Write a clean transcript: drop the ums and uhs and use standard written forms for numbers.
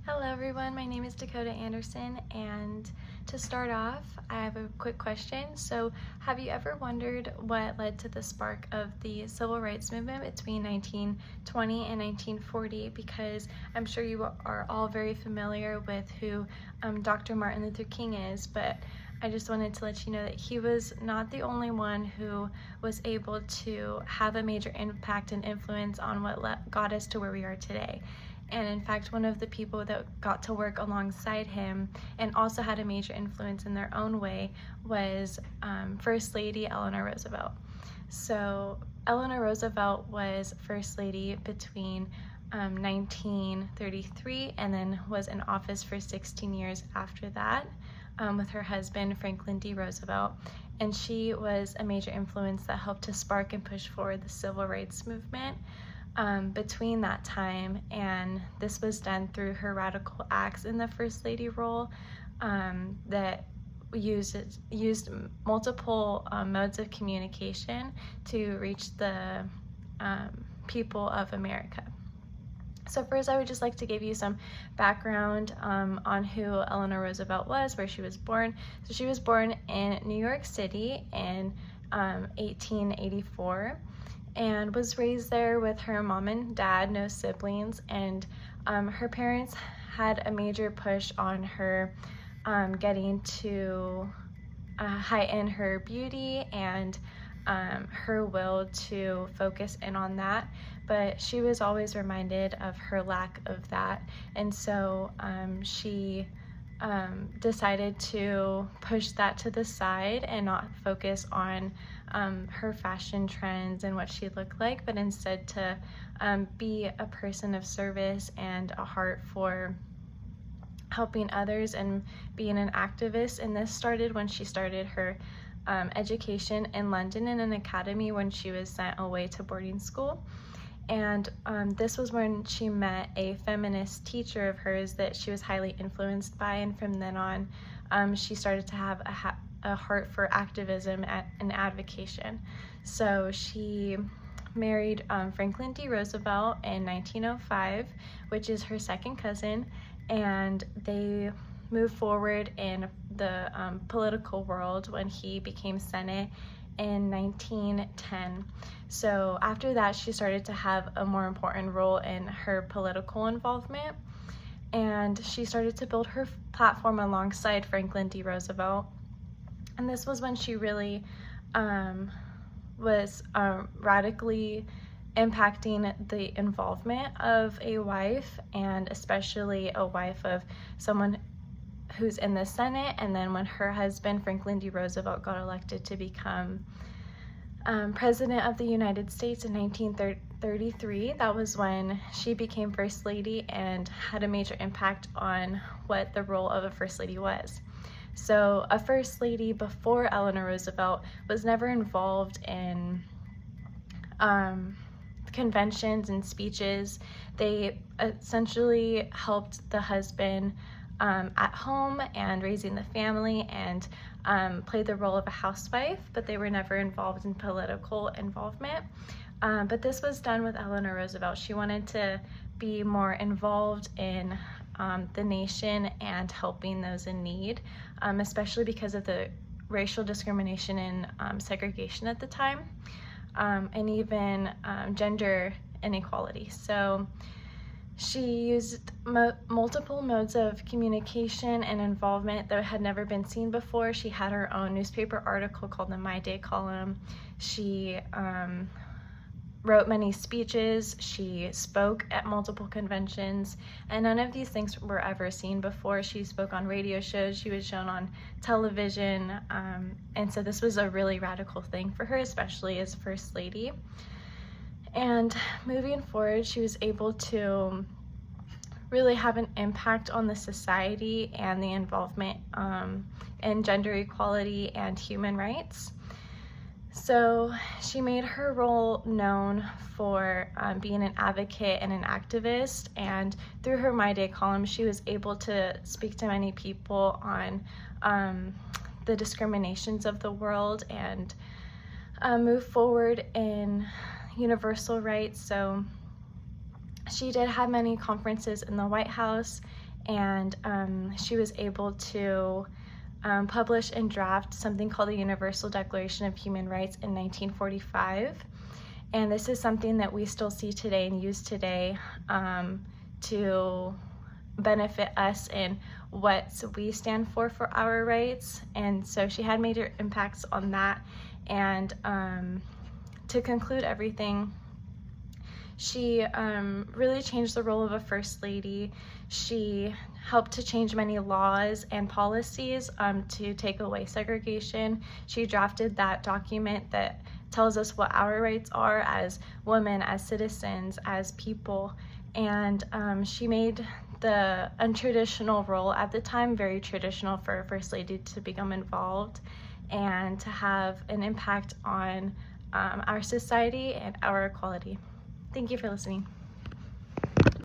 Hello everyone, my name is Dakota Anderson, and to start off, I have a quick question. So, have you ever wondered what led to the spark of the civil rights movement between 1920 and 1940? Because I'm sure you are all very familiar with who Dr. Martin Luther King is, but I just wanted to let you know that he was not the only one who was able to have a major impact and influence on what got us to where we are today. And in fact, one of the people that got to work alongside him and also had a major influence in their own way was First Lady Eleanor Roosevelt. So Eleanor Roosevelt was First Lady between 1933 and then was in office for 16 years after that with her husband Franklin D. Roosevelt. And she was a major influence that helped to spark and push forward the civil rights movement between that time, and this was done through her radical acts in the First Lady role that used multiple modes of communication to reach the people of America. So first, I would just like to give you some background on who Eleanor Roosevelt was, where she was born. So she was born in New York City in 1884. And was raised there with her mom and dad, no siblings, and her parents had a major push on her getting to heighten her beauty and her will to focus in on that, but she was always reminded of her lack of that, and so she decided to push that to the side and not focus on her fashion trends and what she looked like, but instead to be a person of service and a heart for helping others and being an activist. And this started when she started her education in London in an academy when she was sent away to boarding school. And this was when she met a feminist teacher of hers that she was highly influenced by, and from then on she started to have a heart for activism and advocation. So she married Franklin D. Roosevelt in 1905, which is her second cousin, and they moved forward in the political world when he became Senate in 1910. So after that, she started to have a more important role in her political involvement, and she started to build her platform alongside Franklin D. Roosevelt. And this was when she really was radically impacting the involvement of a wife, and especially a wife of someone who's in the Senate. And then when her husband, Franklin D. Roosevelt, got elected to become President of the United States in 1933, that was when she became First Lady and had a major impact on what the role of a First Lady was. So a First Lady before Eleanor Roosevelt was never involved in conventions and speeches. They essentially helped the husband at home and raising the family, and played the role of a housewife, but they were never involved in political involvement. But this was done with Eleanor Roosevelt. She wanted to be more involved in the nation and helping those in need, especially because of the racial discrimination and segregation at the time, and even gender inequality. So she used multiple modes of communication and involvement that had never been seen before. She had her own newspaper article called the My Day column. She wrote many speeches. She spoke at multiple conventions, and none of these things were ever seen before. She spoke on radio shows. She was shown on television, and so this was a really radical thing for her, especially as First Lady. And moving forward, she was able to really have an impact on the society and the involvement in gender equality and human rights. So she made her role known for being an advocate and an activist, and through her My Day column, she was able to speak to many people on the discriminations of the world and move forward in universal rights. So she did have many conferences in the White House and she was able to publish and draft something called the Universal Declaration of Human Rights in 1945. And this is something that we still see today and use today to benefit us in what we stand for our rights. And so she had major impacts on that. And to conclude everything, she really changed the role of a First Lady. She helped to change many laws and policies to take away segregation. She drafted that document that tells us what our rights are as women, as citizens, as people. And she made the untraditional role at the time very traditional for a First Lady to become involved and to have an impact on our society and our equality. Thank you for listening.